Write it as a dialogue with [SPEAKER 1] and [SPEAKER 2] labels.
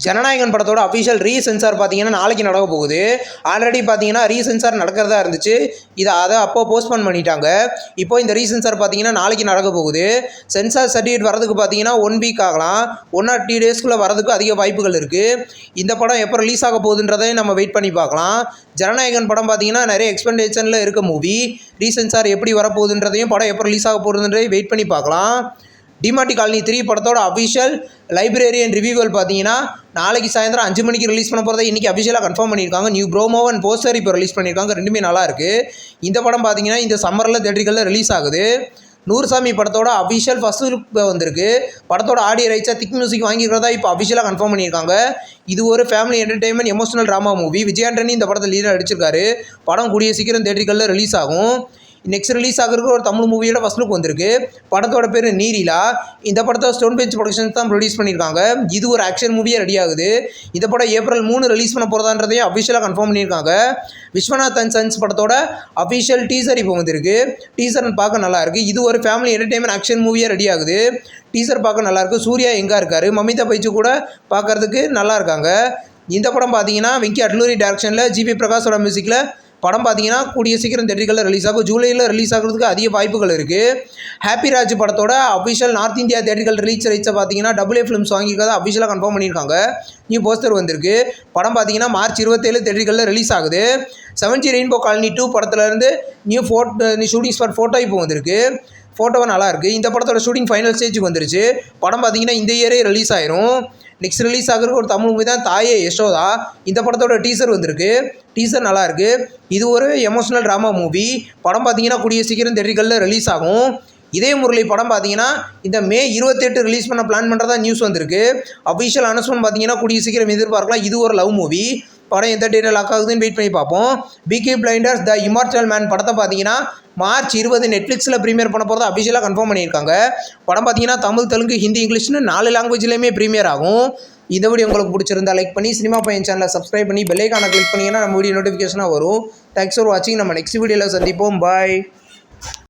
[SPEAKER 1] ஜனநாயகன் படத்தோட official re-censor பார்த்தீங்கன்னா நாளைக்கு நடக்க போகுது. ஆல்ரெடி பார்த்தீங்கன்னா ரீசென்சார் நடக்கிறதா இருந்துச்சு. அதை அப்போ போஸ்ட்போன் பண்ணிட்டாங்க. இப்போ இந்த ரீசென்சார் பார்த்தீங்கன்னா நாளைக்கு நடக்க போகுது. சென்சார் சர்டிஃபிகேட் வரதுக்கு பார்த்தீங்கன்னா 1 வீக் ஆகலாம். 1 or 2 டேஸ்க்குள்ளே வரதுக்கு அதிக வாய்ப்புகள் இருக்குது. இந்த படம் எப்போ ரிலீஸ் ஆக போகுதுன்றதையும் நம்ம வெயிட் பண்ணி பார்க்கலாம். ஜனநாயகன் படம் பார்த்தீங்கன்னா நிறைய எக்ஸ்பெக்டேஷனில் இருக்க மூவி. ரீசென்சார் எப்படி வரப்போகுதுன்றதையும் படம் எப்போ ரிலீஸ் ஆக போகுதுன்றதையும் வெயிட் பண்ணி பார்க்கலாம். டிமாண்டி காலனி 3 படத்தோட அஃபிஷியல் லைப்ரரி அண்ட் ரிவ்யூவல் பார்த்தீங்கன்னா நாளைக்கு சாயந்தரம் 5 மணிக்கு ரிலீஸ் பண்ண போகிறத இன்றைக்கி அஃபிஷியலாக கன்ஃபார்ம் பண்ணியிருக்காங்க. நியூ ப்ரோமோ அண்ட் போஸ்டர் இப்போ ரிலீஸ் பண்ணியிருக்காங்க. ரெண்டுமே நல்லா இருக்குது. இந்த படம் பார்த்தீங்கன்னா இந்த சம்மரில் தேட்டர்களில் ரிலீஸ் ஆகுது. நூறுசாமி படத்தோட அஃபிஷியல் ஃபர்ஸ்ட் லுக் வந்திருக்கு. படத்தோட ஆடியோ ரைட்ஸாக திக் மியூசிக் வாங்கிக்கிறதா இப்போ அஃபிஷியலாக கன்ஃபார்ம் பண்ணியிருக்காங்க. இது ஒரு family entertainment emotional drama movie. Vijay Antony இந்த படத்தை லீடர் அடிச்சிருக்காரு. படம் கூடிய சீக்கிரம் தேட்டர்களில் ரிலீஸ் ஆகும். நெக்ஸ்ட் ரிலீஸ் ஆகிறதுக்கு ஒரு தமிழ் மூவியோட ஃபர்ஸ்ட் லுக் வந்திருக்கு. படத்தோட பேர் நீரிலா. இந்த படத்தை ஸ்டோன் பெஞ்ச் ப்ரொடக்ஷன்ஸ் தான் ப்ரொடியூஸ் பண்ணியிருக்காங்க. இது ஒரு ஆக்ஷன் மூவியாக ரெடி ஆகுது. இந்த படம் April 3 ரிலீஸ் பண்ண போகிறதான்றதையும் அஃபிஷியலாக கன்ஃபார்ம் பண்ணியிருக்காங்க. விஸ்வநாத் அண்ட் சன்ஸ் படத்தோட அஃபிஷியல் டீசர் இப்போ வந்திருக்கு. டீசர் பார்க்க நல்லாயிருக்கு. இது ஒரு ஃபேமிலி என்டர்டெயின்மெண்ட் ஆக்ஷன் மூவியாக ரெடி ஆகுது. டீசர் பார்க்க நல்லாயிருக்கு. சூர்யா எங்கே இருக்கார், மமிதா பைச்சு கூட பார்க்கறதுக்கு நல்லா இருக்காங்க. இந்த படம் பார்த்தீங்கன்னா வெங்கி அட்லூரி டைரக்ஷனில் ஜிவி பிரகாஷோட மியூசிக்கில் படம் பார்த்தீங்கன்னா கூடிய சீக்கிரம் தேட்டர்களில் ரிலீஸ் ஆகும். ஜூலையில் ரிலீஸ் ஆகிறதுக்கு அதிக வாய்ப்புகள் இருக்குது. ஹாப்பி ராஜ் படத்தோட அஃபிஷியல் நார்த் இந்தியா தேட்டர்கள் ரிலீஸ் ரைட்ஸை பார்த்தீங்கன்னா AA ஃபிலிம்ஸ் வாங்கிக்கிறதா அஃபிஷியலாக கன்ஃபார்ம் பண்ணியிருக்காங்க. நியூ போஸ்டர் வந்திருக்கு. படம் பார்த்தீங்கன்னா March 27 தேட்டர்களில் ரிலீஸ் ஆகுது. 7G ரெயின்போ காலனி 2 படத்துலேருந்து நியூ ஷூட்டிங் ஸ்பாட் ஃபோட்டோ இப்போ வந்திருக்கு. ஃபோட்டோவை நல்லாயிருக்கு. இந்த படத்தோட ஷூட்டிங் ஃபைனல் ஸ்டேஜுக்கு வந்துருச்சு. படம் பார்த்தீங்கன்னா இந்த இயரே ரிலீஸ் ஆயிரும். நெக்ஸ்ட் ரிலீஸ் ஆகிறதுக்கு ஒரு தமிழ் மூவி தான் தாயே யசோதா. இந்த படத்தோட டீசர் வந்திருக்கு. டீசர் நல்லாயிருக்கு. இது ஒரு எமோஷனல் ட்ராமா மூவி. படம் பார்த்தீங்கன்னா கூடிய சீக்கிரம் தேட்டர்களில் ரிலீஸ் ஆகும். இதே முரளி படம் பார்த்தீங்கன்னா இந்த May 28 ரிலீஸ் பண்ண பிளான் பண்ணுறதா நியூஸ் வந்திருக்கு. அஃபிஷியல் அனௌன்ஸ்மெண்ட் பார்த்தீங்கன்னா கூடிய சீக்கிரம் எதிர்பார்க்கலாம். இது ஒரு லவ் மூவி. படம் எந்த டேட்டில் லாக் ஆகுதுன்னு வெயிட் பண்ணி பார்ப்போம். பிகி பிளைண்டர்ஸ் த இமார்டல் மேன் படத்தை பார்த்தீங்கன்னா March 20 நெட்ஃப்ளிக்ஸில் ப்ரீமியர் பண்ண போகிறத அஃபிஷியலாக கன்ஃபார்ம் பண்ணியிருக்காங்க. படம் பார்த்தீங்கன்னா தமிழ், தெலுங்கு, ஹிந்தி, இங்கிலீஷ்னு 4 லாங்குவேஜ்லேயுமே ப்ரீமியர் ஆகும். இந்த வீடியோ உங்களுக்கு பிடிச்சிருந்தா லைக் பண்ணி சினிமா பையன் சேனலை சப்ஸ்கிரைப் பண்ணி பெல் ஐகானை கிளிக் பண்ணிங்கன்னா நம்ம வீடியோ நோட்டிஃபிகேஷனாக வரும். தேங்க்ஸ் ஃபார் வாட்சிங். நம்ம நெக்ஸ்ட் வீடியோவில் சந்திப்போம். பாய்.